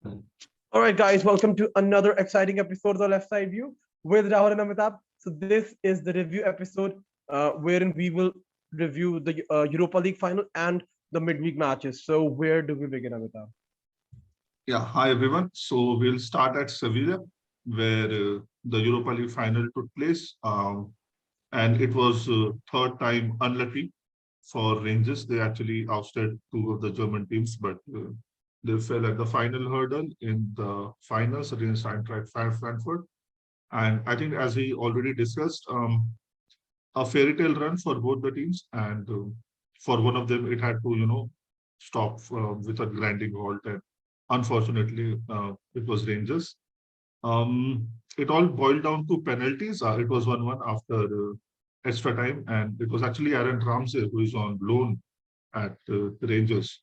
All right, guys, welcome to another exciting episode of the Left Side View with Rahul and Amitabh. So this is the review episode wherein we will review the Europa League final and the midweek matches. So where do we begin, Amitabh? Yeah, hi everyone. So we'll start at Sevilla, where the Europa League final took place, and it was third time unlucky for Rangers. They actually ousted two of the German teams, but they fell at the final hurdle in the finals against Eintracht Frankfurt. And I think, as we already discussed, a fairy tale run for both the teams, and for one of them, it had to, stop with a grinding halt. And unfortunately, it was Rangers. It all boiled down to penalties. It was 1-1 after extra time, and it was actually Aaron Ramsey who is on loan at the Rangers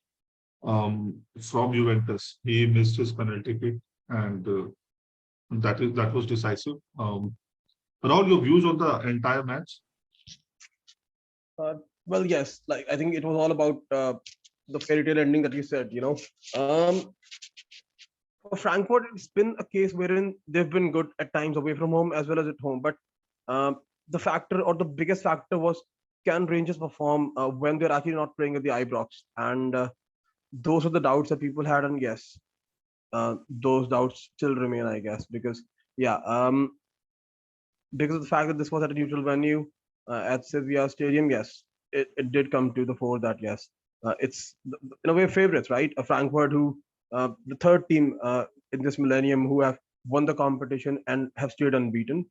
from Juventus. He missed his penalty kick, and that was decisive. Raul, your views on the entire match? Uh, well, yes, like I think it was all about the fairy tale ending that you said. For Frankfurt, it's been a case wherein they've been good at times away from home as well as at home. But um, the factor or the biggest factor was, can Rangers perform when they're actually not playing at the Ibrox? And those are the doubts that people had. And yes, those doubts still remain, I guess, because yeah, because of the fact that this was at a neutral venue at Sevilla Stadium, yes, it did come to the fore that yes, it's in a way favorites, right? A Frankfurt who the third team in this millennium who have won the competition and have stayed unbeaten.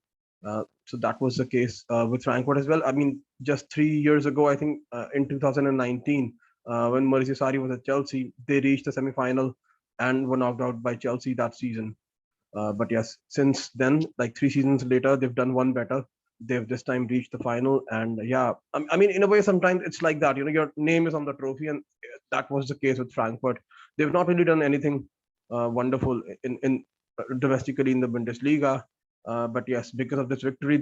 So that was the case with Frankfurt as well. I mean, just 3 years ago, I think in 2019, when Mauricio Sarri was at Chelsea, they reached the semi-final and were knocked out by Chelsea that season. But yes, since then, like 3 seasons later, they've done one better. They've this time reached the final, and yeah, I mean, in a way, sometimes it's like that. Your name is on the trophy, and that was the case with Frankfurt. They've not really done anything wonderful in domestically in the Bundesliga. But yes, because of this victory,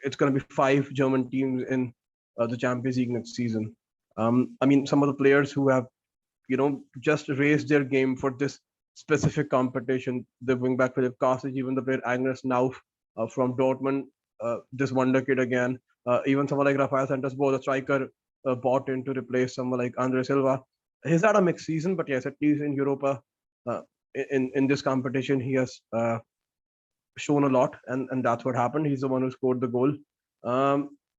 it's gonna be five German teams in the Champions League next season. I mean, some of the players who have just raised their game for this specific competition. The wingback Philip Kostic, even the player Agnes Nauf from Dortmund, this wonder kid again. Even someone like Rafael Santos, the striker, bought in to replace someone like Andre Silva. He's had a mixed season, but yes, at least in Europa, uh, in this competition, he has shown a lot, and that's what happened. He's the one who scored the goal.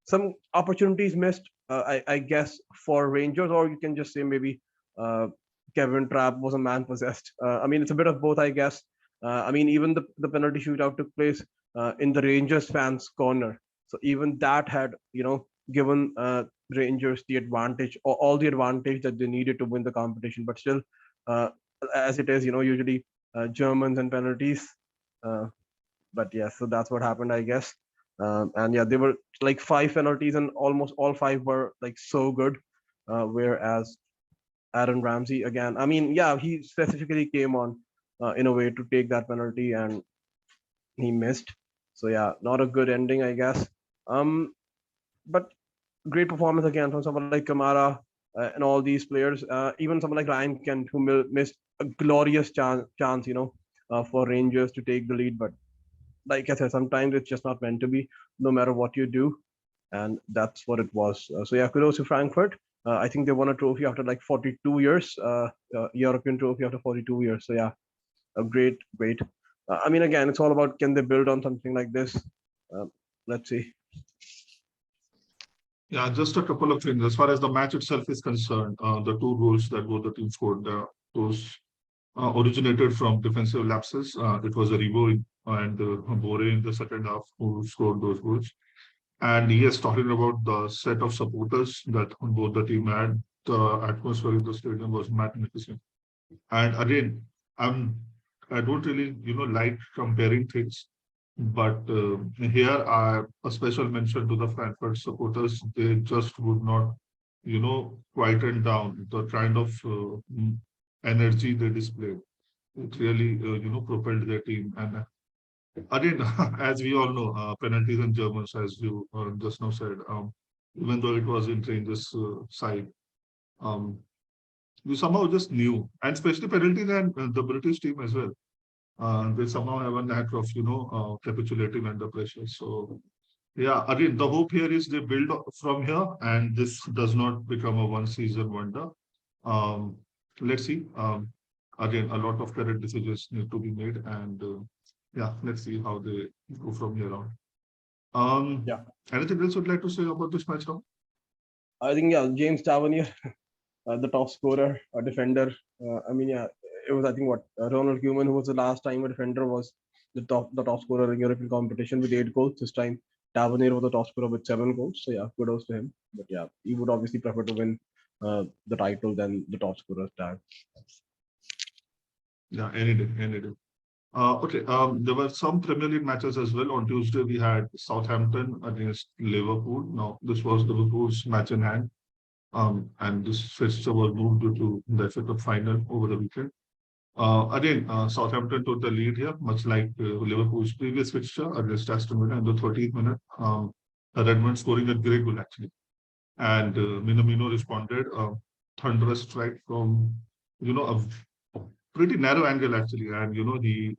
Some opportunities missed, I guess, for Rangers, or you can just say maybe uh, Kevin Trapp was a man possessed. I mean, it's a bit of both, I guess. I mean, even the penalty shootout took place in the Rangers fans' corner, so even that had given Rangers the advantage, or all the advantage that they needed to win the competition. But still, uh, as it is, usually Germans and penalties. Uh, but yeah, so that's what happened, I guess. And yeah, they were like five penalties, and almost all five were like so good. Whereas Aaron Ramsey again, I mean, yeah, he specifically came on in a way to take that penalty, and he missed. So yeah, not a good ending, I guess. But great performance again from someone like Kamara and all these players. Even someone like Ryan Kent, who missed a glorious chance, for Rangers to take the lead. But like I said, sometimes it's just not meant to be, no matter what you do, and that's what it was. So yeah, kudos to Frankfurt. I think they won a trophy after like 42 years, European trophy after 42 years. So yeah, a great. I mean, again, it's all about, can they build on something like this? Uh, let's see. Yeah, just a couple of things. As far as the match itself is concerned, the two goals that both the teams scored, those originated from defensive lapses. It was Aribo and Bore in the second half who scored those goals. And yes, talking about the set of supporters that both the team had, the atmosphere in the stadium was magnificent. And again, I'm I don't really like comparing things, but here a special mention to the Frankfurt supporters. They just would not quieten down the kind of energy they displayed. It really propelled their team. And again, as we all know, penalties in Germans, as you just now said, even though it was in Rangers' side. Um, we somehow just knew, and especially penalties and the British team as well. They somehow have a knack of capitulating under pressure. So yeah, again, the hope here is they build from here, and this does not become a one-season wonder. Um, let's see. Again, a lot of correct decisions need to be made, and yeah, let's see how they go from here on. Um, Yeah, anything else you'd like to say about this match now? I think yeah, James Tavernier, the top scorer, a defender. I mean, yeah, it was I think what Ronald Koeman, who was the last time a defender was the top scorer in European competition with 8 goals. This time, Tavernier was the top scorer with 7 goals. So yeah, kudos to him. But yeah, he would obviously prefer to win the title than the top scorer tag. Yeah, any day, any day. Okay, there were some Premier League matches as well. On Tuesday, we had Southampton against Liverpool. Now, this was Liverpool's match in hand, and this fixture was moved due to the FA Cup final over the weekend. Again, Southampton took the lead here, much like Liverpool's previous fixture against Aston Villa in the 13th minute. Redmond scoring a great goal actually, and Minamino responded thunderous strike from a pretty narrow angle actually, and he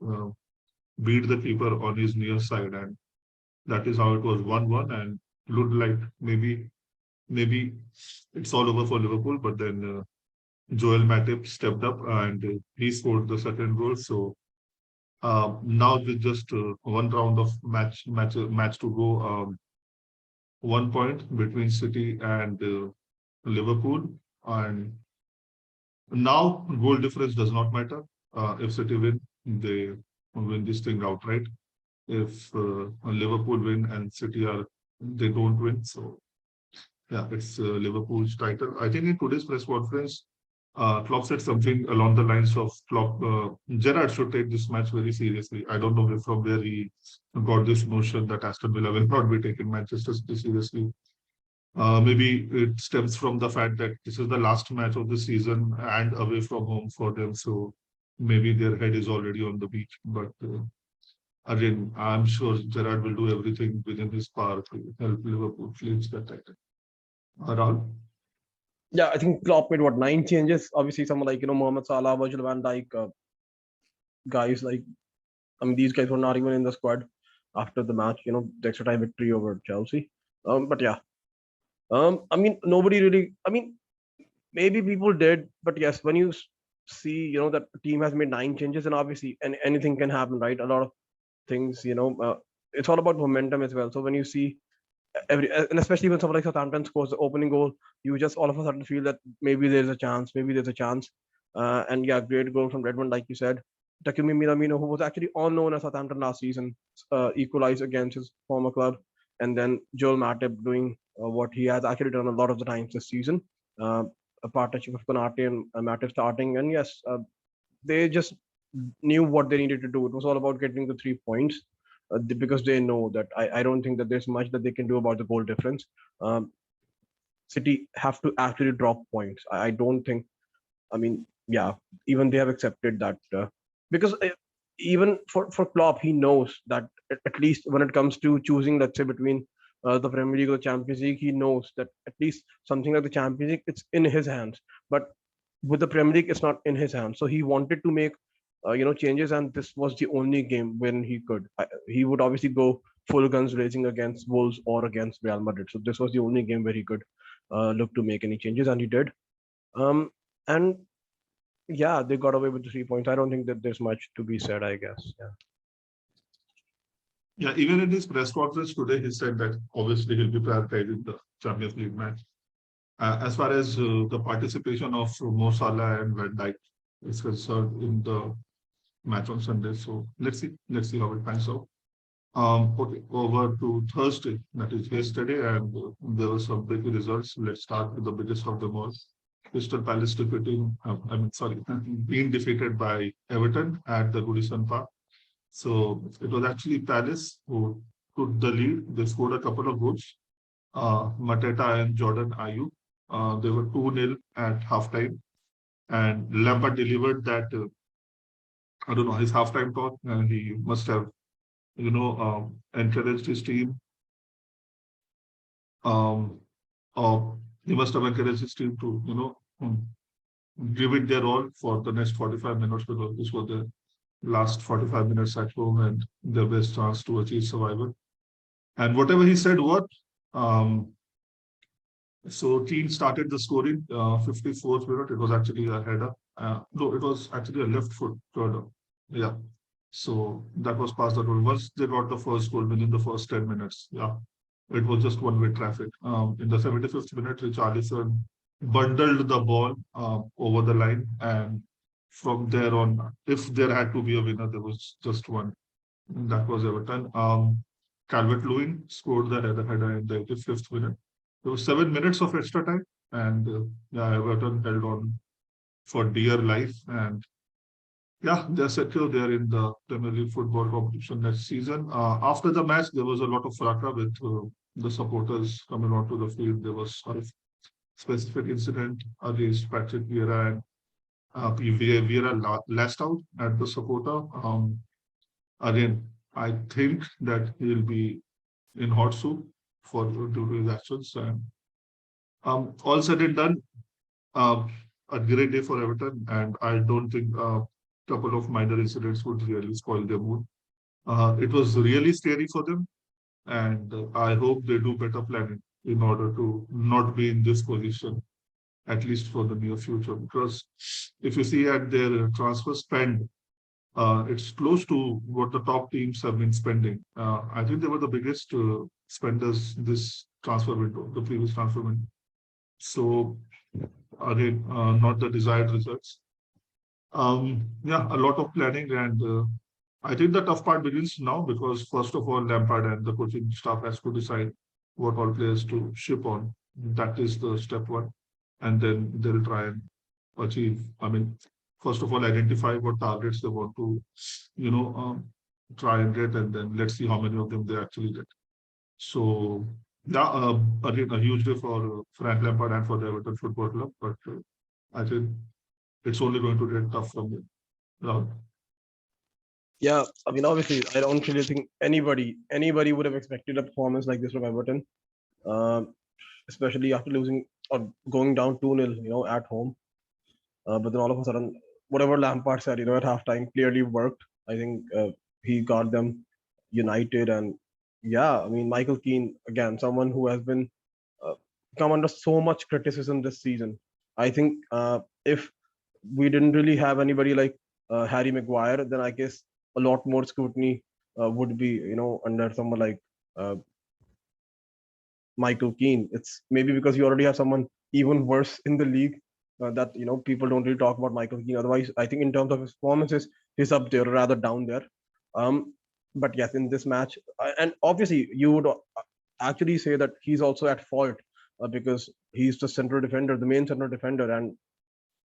beat the keeper on his near side, and that is how it was 1-1, and looked like maybe it's all over for Liverpool, but then Joel Matip stepped up and he scored the second goal. So now with just one round of match to go, 1 point between City and Liverpool, and now goal difference does not matter. If City win, they win this thing outright. If Liverpool win and City they don't win, so yeah, it's Liverpool's title. I think in today's press conference, Klopp said something along the lines of Gerrard should take this match very seriously. I don't know from where he got this notion that Aston Villa will not be taking Manchester City seriously. Maybe it stems from the fact that this is the last match of the season and away from home for them. So maybe their head is already on the beach. But again, I'm sure Gerrard will do everything within his power to help Liverpool clinch that title. Rahul? Yeah, I think Klopp made what 9 changes. Obviously, someone like Mohamed Salah, Virgil van Dijk, guys like I mean these guys were not even in the squad after the match. The extra time victory over Chelsea. But yeah, I mean nobody really. I mean maybe people did, but yes, when you see that the team has made 9 changes, and obviously anything can happen, right? A lot of things, it's all about momentum as well. So when you see and especially when someone like Southampton scores the opening goal, you just all of a sudden feel that maybe there's a chance, maybe there's a chance. And yeah, great goal from Redmond, like you said. Takumi Minamino, who was actually on loan at Southampton last season, equalized against his former club. And then Joel Matip doing what he has actually done a lot of the times this season. Uh, a partnership of Konate and Matip starting. And yes, they just knew what they needed to do. It was all about getting the 3 points because they know that I don't think that there's much that they can do about the goal difference. Um, City have to actually drop points. I don't think. I mean, yeah, even they have accepted that because even for Klopp, he knows that at least when it comes to choosing, let's say between the Premier League or the Champions League, he knows that at least something like the Champions League, it's in his hands. But with the Premier League, it's not in his hands. So he wanted to make changes, and this was the only game when he could. He would obviously go full guns racing against Wolves or against Real Madrid. So this was the only game where he could look to make any changes, and he did. And yeah, they got away with the 3 points. I don't think that there's much to be said, I guess. Yeah. Yeah, even in his press conference today, he said that obviously he'll be prioritizing the Champions League match. As far as the participation of Mo Salah and Van Dijk is concerned in the match on Sunday, so let's see how it pans out. Okay, over to Thursday, that is yesterday, and there were some big results. Let's start with the biggest of them all. Crystal Palace being defeated by Everton at the Goodison Park. So it was actually Palace who took the lead. They scored a couple of goals. Mateta and Jordan Ayew. They were 2-0 at halftime, and Lampard delivered that. I don't know his halftime talk, and he must have encouraged his team. Um, he must have encouraged his team to give it their all for the next 45 minutes because this was the last 45 minutes at home and their best chance to achieve survival. And whatever he said worked. Um, so Keane started the scoring 54th minute. It was actually a header. No, it was actually a left foot header. Yeah. So that was past the goal. Once they got the first goal within the first 10 minutes, yeah, it was just one-way traffic. In the 75th minute, Richarlison bundled the ball over the line, and from there on, if there had to be a winner, there was just one. That was Everton. Calvert-Lewin scored the header in the 85th minute. There was 7 minutes of extra time, and yeah, Everton held on for dear life. And yeah, they're secure. They're in the Premier League football competition next season. After the match, there was a lot of fracas with the supporters coming onto the field. There was sort of specific incident against Patrick Vieira and Vieira lashed out at the supporter. Again, I think that he'll be in hot soup for due to his actions. And all said and done, uh, a great day for Everton, and I don't think a couple of minor incidents would really spoil their mood. It was really scary for them, and I hope they do better planning in order to not be in this position, at least for the near future. Because if you see at their transfer spend, it's close to what the top teams have been spending. I think they were the biggest spenders this transfer window, the previous transfer window. So again, not the desired results. Yeah, a lot of planning, and I think the tough part begins now because first of all, Lampard and the coaching staff has to decide what all players to ship on. That is the step one, and then they'll try and achieve. I mean, first of all, identify what targets they want to, you know, try and get, and then let's see how many of them they actually get. So yeah, again, a huge day for Frank Lampard and for the Everton Football Club, but I think it's only going to get tough from here. Rahul? Yeah, I mean, obviously, I don't really think anybody would have expected a performance like this from Everton, um, especially after losing or going down 2-0, at home. But then all of a sudden, whatever Lampard said, at halftime clearly worked. I think he got them united. And yeah, I mean, Michael Keane, again, someone who has been uh, come under so much criticism this season. I think if we didn't really have anybody like Harry Maguire, then I guess a lot more scrutiny would be, under someone like uh, Michael Keane. It's maybe because you already have someone even worse in the league that people don't really talk about Michael Keane. Otherwise, I think in terms of his performances, he's up there, rather down there. But yes, in this match, and obviously you would actually say that he's also at fault because he's the central defender, the main central defender, and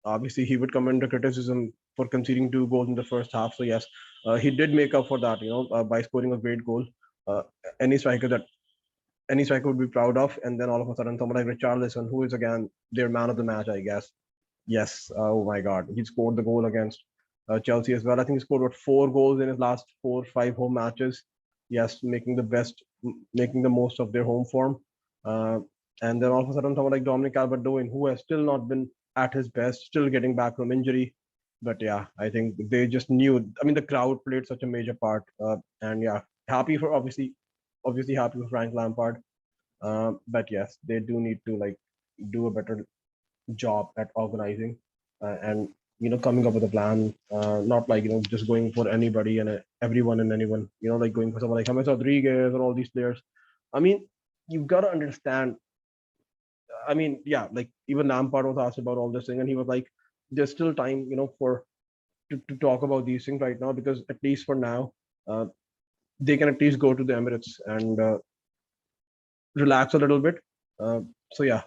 obviously he would come under criticism for conceding 2 goals in the first half. So yes, he did make up for that, by scoring a great goal. Uh, any striker that any striker would be proud of. And then all of a sudden, someone like Richarlison, who is again their man of the match, I guess. Yes. Oh my God, he scored the goal against Chelsea as well. I think he scored 4 goals in his last 4 or 5 home matches. Yes, making the most of their home form. Uh, and then all of a sudden, someone like Dominic Calvert-Lewin, who has still not been at his best, still getting back from injury. But yeah, I think they just knew. I mean, the crowd played such a major part. And yeah, happy for obviously happy for Frank Lampard. But yes, they do need to like do a better job at organizing and coming up with a plan. Not like just going for anybody and everyone and anyone. Like going for someone like James Rodriguez or all these players. I mean, you've got to understand. I mean, yeah, like even Lampard was asked about all this thing, and he was like, "There's still time, for to talk about these things right now because at least for now, uh, they can at least go to the Emirates and relax a little bit. Uh, so yeah,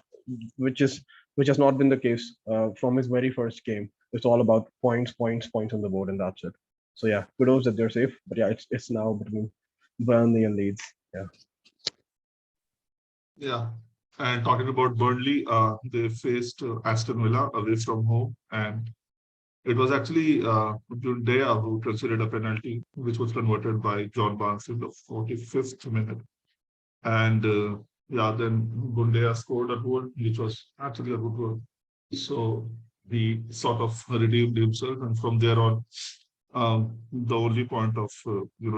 which is which has not been the case from his very first game. It's all about points, points, points on the board, and that's it. So yeah, kudos that they're safe. But yeah, it's now between Burnley and Leeds. Yeah. Yeah. And talking about Burnley, they faced Aston Villa away from home, and it was actually Dundee who considered a penalty, which was converted by John Barnes in the 45th minute. And yeah, then Bundea scored a goal, which was actually a good goal. So he sort of redeemed himself, and from there on, the only point of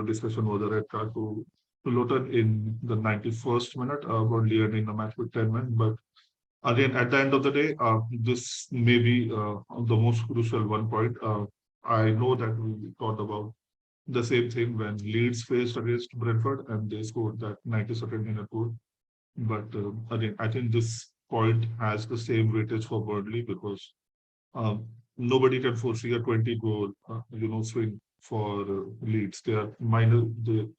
discussion was a red card to Luton in the 91st minute, only ending the match with 10 men. But again, at the end of the day, this may be the most crucial one point. I know that we thought about the same thing when Leeds faced against Brentford and they scored that 92nd minute goal. But again, I think this point has the same weightage for Burnley because nobody can foresee a 20 goal, swing for Leeds. They are the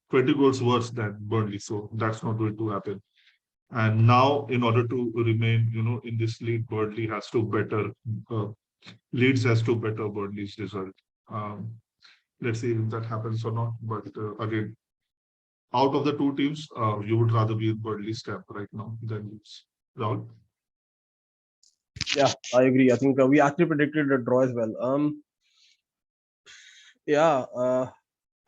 20 goals worse than Burnley, so that's not going to happen. And now, in order to remain, in this league, Burnley has to better, uh, Leeds has to better Burnley's result. Um, let's see if that happens or not. But again, out of the two teams, you would rather be in Burnley's camp right now than Leeds. Rahul? Yeah, I agree. I think we actually predicted a draw as well. Yeah,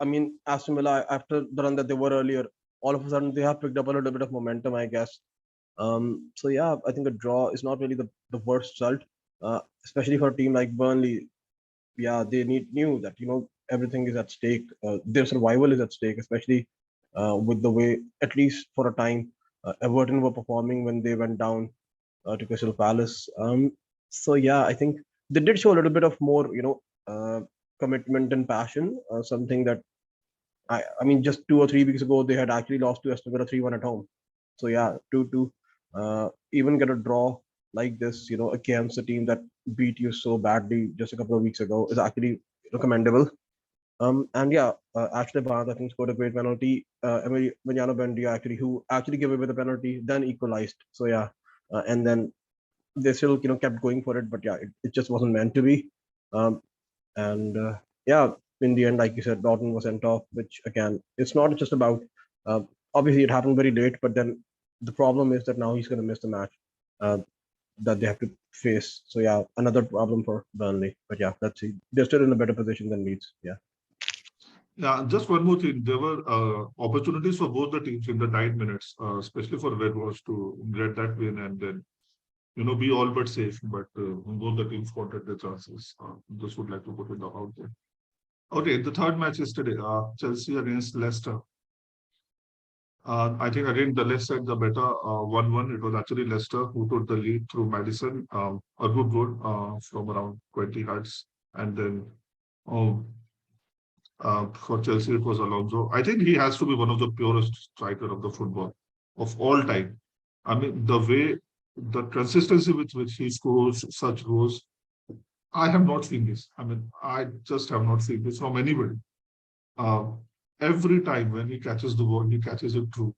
I mean, Aston Villa, after the run that they were earlier, all of a sudden they have picked up a little bit of momentum, I guess. So yeah, I think a draw is not really the worst result, especially for a team like Burnley. Yeah, they knew that everything is at stake. Their survival is at stake, especially with the way, at least for a time, Everton were performing when they went down to Crystal Palace. So yeah, I think they did show a little bit of more, commitment and passion. Something that I mean, just 2 or 3 weeks ago they had actually lost to Aston Villa 3-1 at home. So yeah, to even get a draw like this, against a team that beat you so badly just a couple of weeks ago is actually commendable. And yeah, Ashley Barnes, I think, scored a great penalty. Emiliano Buendia, actually, who actually gave away the penalty, then equalized. So yeah, and then they still, kept going for it, but yeah, it just wasn't meant to be. Um, and yeah, in the end, like you said, Dortmund was sent off, which again, it's not just about. Uh, Obviously, it happened very late, but then the problem is that now he's going to miss the match uh, that they have to face. So yeah, another problem for Burnley. But yeah, let's see. They're still in a better position than Leeds. Yeah. Yeah, just one more thing. There were opportunities for both the teams in the 9 minutes, especially for Red to get that win and then, be all but safe. But both the teams wanted the chances. Just would like to put it out there. Okay, the third match is today. Chelsea against Leicester. I think again the left side the better 1-1. It was actually Leicester who took the lead through Madison. A good goal from around 20 yards, and then um, for Chelsea, it was Alonso. I think he has to be one of the purest striker of the football of all time. I mean, the way, the consistency with which he scores such goals, I have not seen this. I mean, I just have not seen this from anybody. Uh, every time when he catches the ball, he catches it through.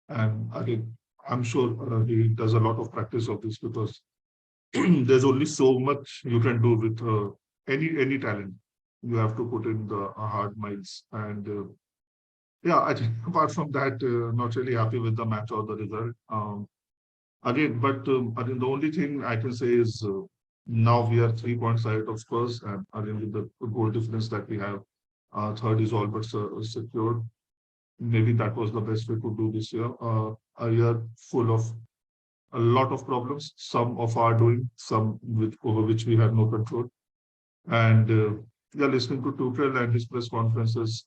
And again, I'm sure he does a lot of practice of this because there's only so much you can do with any talent. You have to put in the hard miles, and yeah, I think apart from that, not really happy with the match or the result. Again, but I think the only thing I can say is now we are 3 points ahead of Spurs, and again with the goal difference that we have, third is all but secured. Maybe that was the best we could do this year. A year full of a lot of problems, some of our doing, some with over which we had no control. And yeah, listening to Tuchel and his press conferences,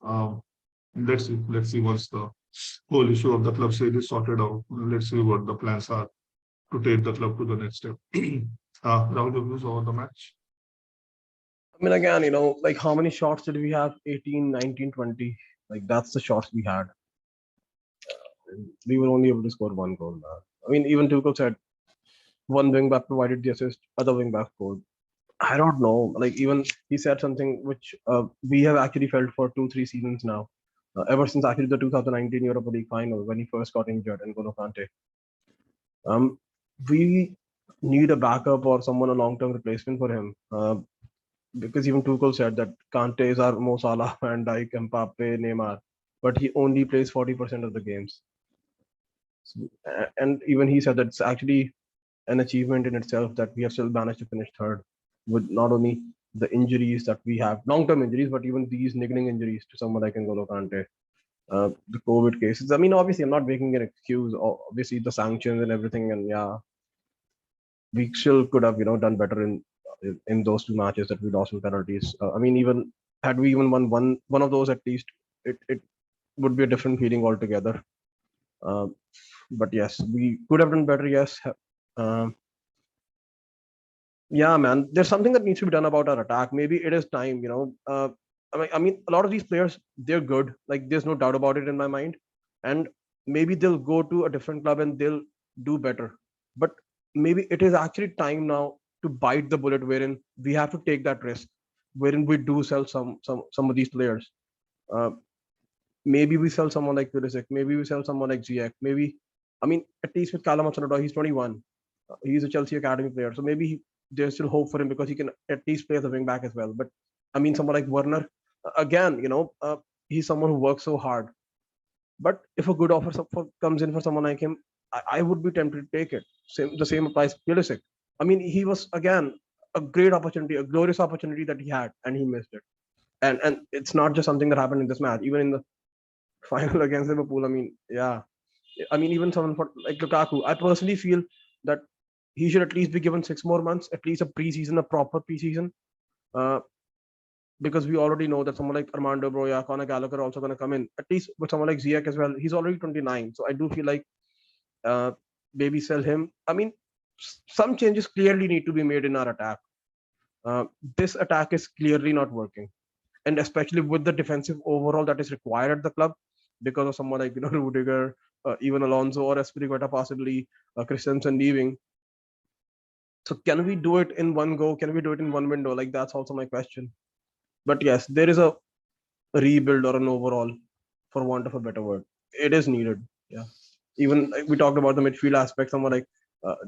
let's see once the whole issue of the club sale is sorted out. Let's see what the plans are to take the club to the next step. Rahul, your views over the match? I mean, again, like how many shots did we have? 18, 19, 20. Like that's the shots we had. And we were only able to score one goal. I mean, even Tuchel said one wing back provided the assist, other wing back scored. I don't know. Like even he said something which we have actually felt for 2, 3 seasons now. Ever since actually the 2019 Europa League final when he first got injured and N'Golo Kante. We need a backup or someone a long-term replacement for him. Because even Tuchel said that Kante is our Mo Salah, Van Dijk, Mbappe, Neymar, but he only plays 40% of the games. So, and even he said that it's actually an achievement in itself that we have still managed to finish third with not only the injuries that we have, long-term injuries, but even these niggling injuries to someone like N'Golo Kante, the COVID cases. I mean, obviously, I'm not making an excuse. Obviously, the sanctions and everything, and yeah, we still could have, done better in in those two matches that we lost in penalties. I mean, even had we even won one of those at least, it would be a different feeling altogether. Um, but yes, we could have done better. Yes. Um, yeah, man. There's something that needs to be done about our attack. Maybe it is time. I mean, a lot of these players, they're good. Like, there's no doubt about it in my mind. And maybe they'll go to a different club and they'll do better. But maybe it is actually time now to bite the bullet, wherein we have to take that risk, wherein we do sell some of these players. Uh, Maybe we sell someone like Pulisic. Maybe we sell someone like Ziyech. Maybe, I mean, at least with Callum Hudson-Odoi, he's 21. He's a Chelsea academy player, so maybe there's still hope for him because he can at least play as a wing back as well. But I mean, someone like Werner, again, he's someone who works so hard. But if a good offer comes in for someone like him, I would be tempted to take it. The same applies to Pulisic. I mean, he was again a great opportunity, a glorious opportunity that he had, and he missed it. And it's not just something that happened in this match. Even in the final against Liverpool, I mean, yeah, I mean, even someone like Lukaku, I personally feel that he should at least be given 6 more months, at least a preseason, a proper preseason, uh, because we already know that someone like Armando Broya, Conor Gallagher are also going to come in. At least with someone like Ziyech as well, he's already 29, so I do feel like uh, maybe sell him. I mean, some changes clearly need to be made in our attack. This attack is clearly not working, and especially with the defensive overall that is required at the club because of someone like Rudiger, even Alonso or Espiricueta possibly, Christensen leaving. So can we do it in one go? Can we do it in one window? Like, that's also my question. But yes, there is a rebuild or an overall, for want of a better word. It is needed. Yeah. Even we talked about the midfield aspect, someone like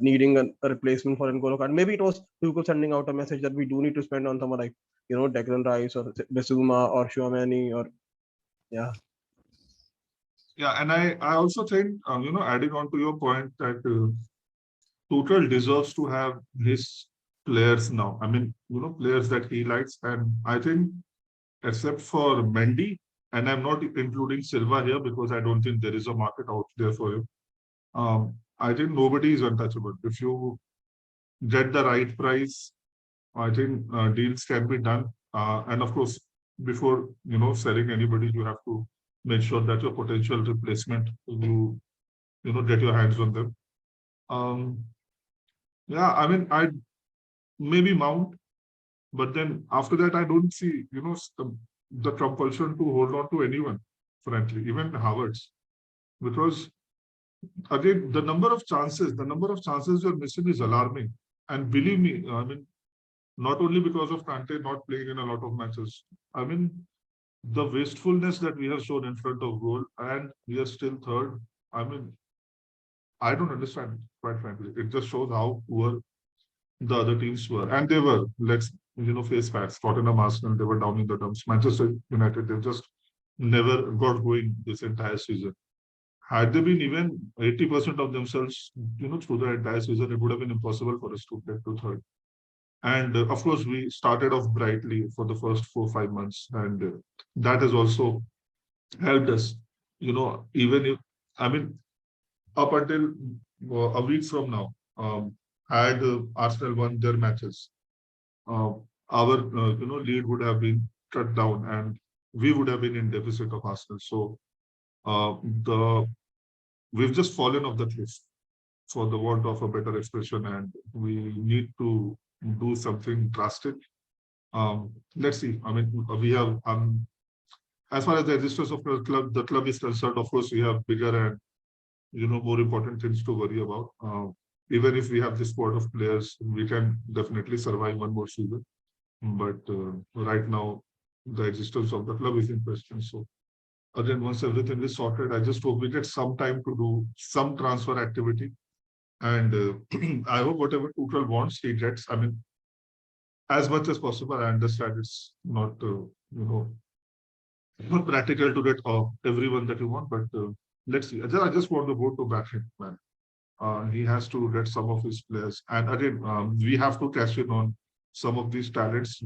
needing a replacement for N'Golo Kante. Maybe it was Tuchel sending out a message that we do need to spend on someone like Declan Rice or Bissouma or Chouameni or yeah. Yeah, and I also think, adding on to your point that Tuchel deserves to have his players now. I mean, players that he likes. And I think, except for Mendy, and I'm not including Silva here because I don't think there is a market out there for him. I think nobody is untouchable. If you get the right price, I think deals can be done. And of course, before selling anybody, you have to make sure that your potential replacement, get your hands on them. Yeah, I mean, I maybe Mount, but then after that, I don't see the compulsion to hold on to anyone, frankly, even Havertz, because again, the number of chances you're missing is alarming. And believe me, I mean, not only because of Kante not playing in a lot of matches. I mean, the wastefulness that we have shown in front of goal, and we are still third. I mean, I don't understand, quite frankly. It just shows how poor the other teams were. And they were, let's face facts. Tottenham, Arsenal, they were down in the dumps. Manchester United, they just never got going this entire season. Had they been even 80% of themselves, through the entire season, it would have been impossible for us to get to third. And of course, we started off brightly for the first 4 or 5 months, and that has also helped us. Even if, I mean, up until a week from now, had Arsenal won their matches, uh, our lead would have been cut down, and we would have been in deficit of Arsenal. So the we've just fallen off the cliff, for the want of a better expression, and we need to do something drastic. Let's see. I mean, we have as far as the existence of the club is concerned, of course, we have bigger and more important things to worry about. Even if we have this squad of players, we can definitely survive one more season. But right now, the existence of the club is in question. So again, once everything is sorted, I just hope we get some time to do some transfer activity. And I hope whatever Tuchel wants, he gets. I mean, as much as possible. I understand it's not, not practical to get everyone that you want, but let's see. I just want the board to back him, man. He has to get some of his players. And again, we have to cash in on some of these talents,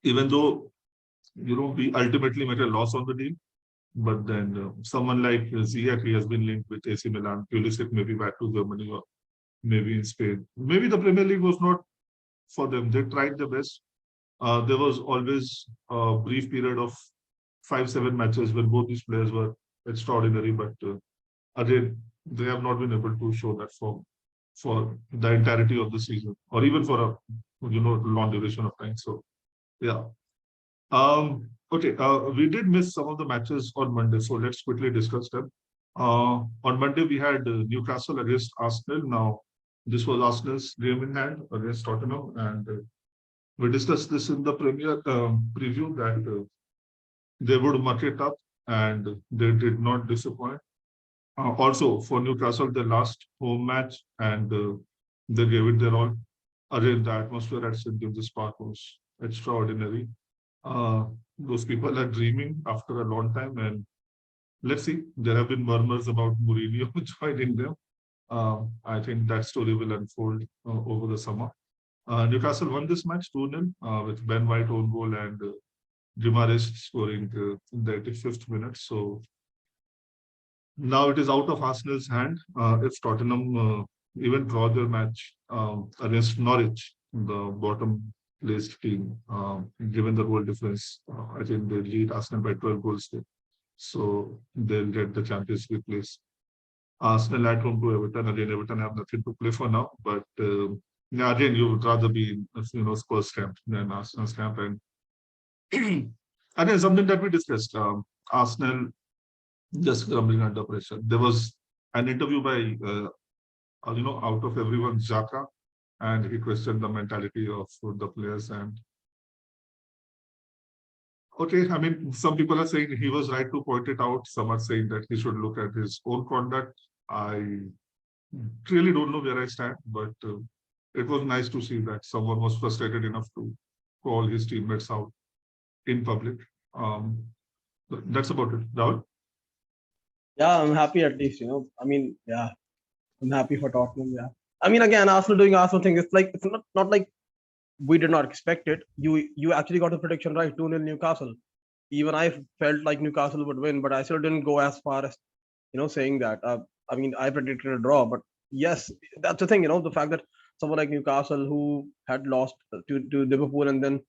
even though, we ultimately made a loss on the deal. But then someone like Ziyech, he has been linked with AC Milan, Pulisic maybe back to Germany or maybe in Spain. Maybe the Premier League was not for them. They tried their best. There was always a brief period of 5-7 matches when both these players were extraordinary, but again, they have not been able to show that form for the entirety of the season, or even for a long duration of time. So yeah. Okay, we did miss some of the matches on Monday, so let's quickly discuss them. On Monday, we had Newcastle against Arsenal. Now, this was Arsenal's game in hand against Tottenham, and we discussed this in the Premier preview that they would muck it up, and they did not disappoint. Also, for Newcastle, their last home match, and they gave it their all. Again, the atmosphere at St. James's Park was extraordinary. Those people are dreaming after a long time, and let's see. There have been murmurs about Mourinho joining them. I think that story will unfold over the summer. Newcastle won this match 2-0 with Ben White own goal and Guimaraes scoring in the 85th minute. So now it is out of Arsenal's hand. If Tottenham even draw their match against Norwich, the bottom placed team, given the goal difference, I think they lead Arsenal by 12 goals there. So they'll get the Champions League place. Arsenal at home to Everton. Again, Everton have nothing to play for now, but yeah, again, you would rather be in Spurs camp than Arsenal's camp. And again, something that we discussed, Arsenal just crumbling under pressure. There was an interview by, out of everyone, Xhaka, and he questioned the mentality of the players. And okay, I mean, some people are saying he was right to point it out. Some are saying that he should look at his own conduct. I really don't know where I stand, but it was nice to see that someone was frustrated enough to call his teammates out in public. That's about it. Rahul? Yeah, I'm happy at least, I mean, yeah, I'm happy for Tottenham. Yeah. I mean, again, Arsenal doing Arsenal thing. It's like, it's not like we did not expect it. You actually got the prediction right, 2-0 Newcastle. Even I felt like Newcastle would win, but I still didn't go as far as, saying that. I mean, I predicted a draw, but yes, that's the thing, the fact that someone like Newcastle, who had lost to Liverpool and then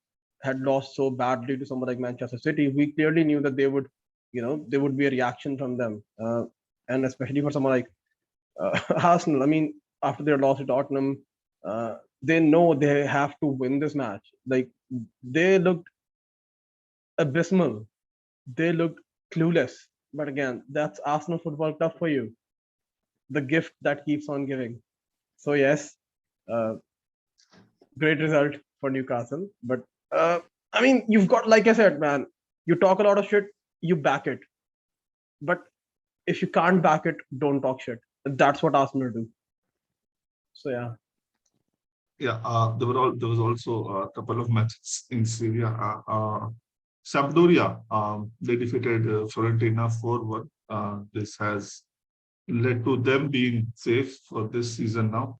had lost so badly to someone like Manchester City, we clearly knew that there would be a reaction from them. And especially for someone like Arsenal, I mean, after their loss to Tottenham, they know they have to win this match. Like, they looked abysmal. They looked clueless. But again, that's Arsenal Football Club for you. The gift that keeps on giving. So yes, great result for Newcastle. But I mean, you've got, like I said, man, you talk a lot of shit, you back it. But if you can't back it, don't talk shit. That's what Arsenal do. So yeah. Yeah, there was also a couple of matches in Serie A. Sampdoria, they defeated Fiorentina 4-1. This has led to them being safe for this season now.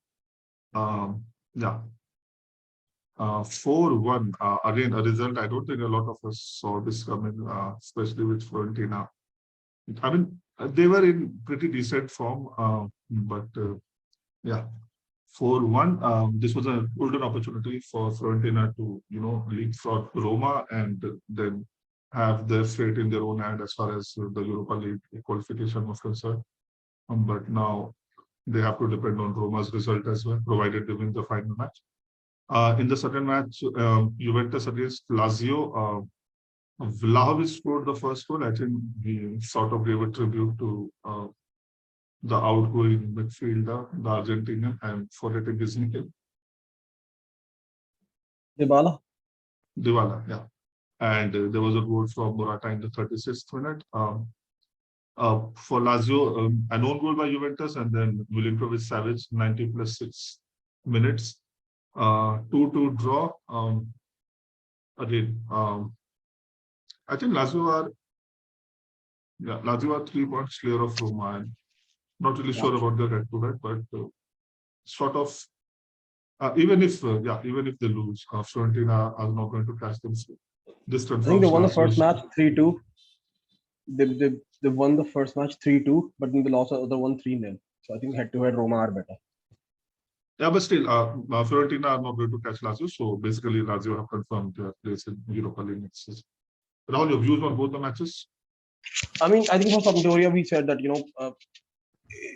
Yeah. 4-1, again, a result I don't think a lot of us saw this coming, especially with Fiorentina. I mean, they were in pretty decent form, but yeah, 4-1. This was a golden opportunity for Fiorentina to, leapfrog Roma and then have their fate in their own hand as far as the Europa League qualification was concerned. But now they have to depend on Roma's result as well, provided they win the final match. In the second match, Juventus against Lazio, Vlahovic scored the first goal. I think he sort of gave a tribute to the outgoing midfielder, the Argentinian. I'm forgetting his name. Dybala, yeah. And there was a goal from Morata in the 36th minute. For Lazio, an own goal by Juventus, and then Milinkovic-Savic 90+6 minutes. 2-2 draw. Again, I think Lazio are 3 points clear of Roma. I'm not really sure about their head-to-head, but sort of, even if they lose, Fiorentina are not going to catch them. This confirms. I think they won the first match 3-2. They won the first match 3-2, but then they lost the other one 3-0. So I think head-to-head Roma are better. Yeah, but still, Fiorentina are not going to catch Lazio. So basically, Lazio have confirmed their place in Europa League next season. Rahul, your views on both the matches? I mean, I think for Sampdoria, we said that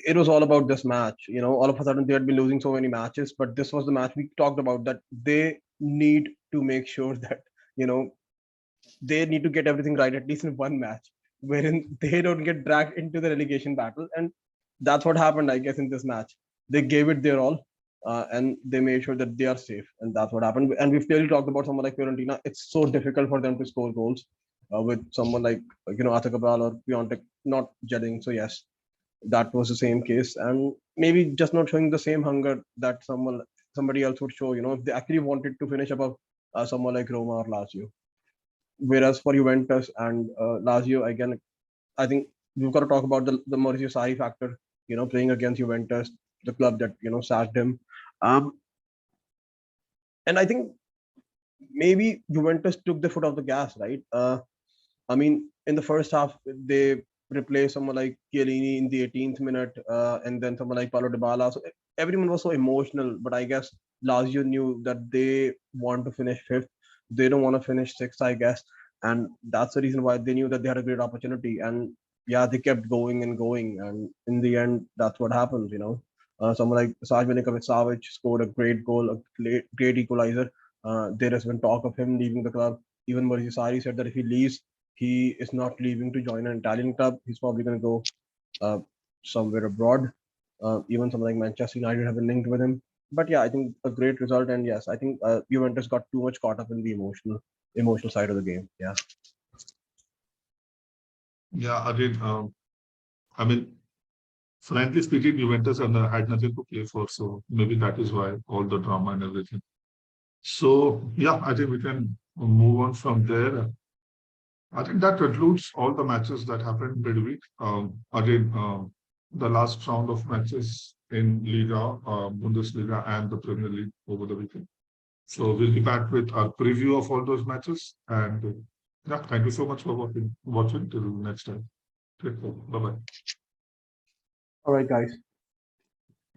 it was all about this match. All of a sudden they had been losing so many matches, but this was the match we talked about, that they need to make sure that you know they need to get everything right at least in one match, wherein they don't get dragged into the relegation battle. And that's what happened, I guess, in this match. They gave it their all, and they made sure that they are safe, and that's what happened. And we've clearly talked about someone like Fiorentina. It's so difficult for them to score goals with someone like Arthur Cabral or Piontek not gelling. So yes, that was the same case, and maybe just not showing the same hunger that somebody else would show. If they actually wanted to finish above someone like Roma or Lazio. Whereas for Juventus and Lazio, again, I think we've got to talk about the Maurizio Sarri factor. Playing against Juventus, the club that sacked him, um, and I think maybe Juventus took the foot off the gas, right? I mean, in the first half, they replaced someone like Chiellini in the 18th minute, and then someone like Paulo Dybala. So everyone was so emotional, but I guess Lazio knew that they want to finish fifth. They don't want to finish sixth, I guess, and that's the reason why they knew that they had a great opportunity. And yeah, they kept going and going, and in the end, that's what happened. Someone like Saj Milinkovic-Savic scored a great goal, a great equalizer. There has been talk of him leaving the club. Even Maurizio Sarri said that if he leaves, he is not leaving to join an Italian club. He's probably going to go uh, somewhere abroad. Even something like Manchester United have been linked with him. But yeah, I think a great result. And yes, I think Juventus got too much caught up in the emotional side of the game. Yeah. Yeah, again, I mean, frankly speaking, Juventus had nothing to play for, so maybe that is why all the drama and everything. So yeah, I think we can move on from there. I think that concludes all the matches that happened midweek. Again, the last round of matches in Liga, Bundesliga, and the Premier League over the weekend. So we'll be back with a preview of all those matches. And yeah, thank you so much for watching. Till next time. Take care. Bye bye. All right, guys.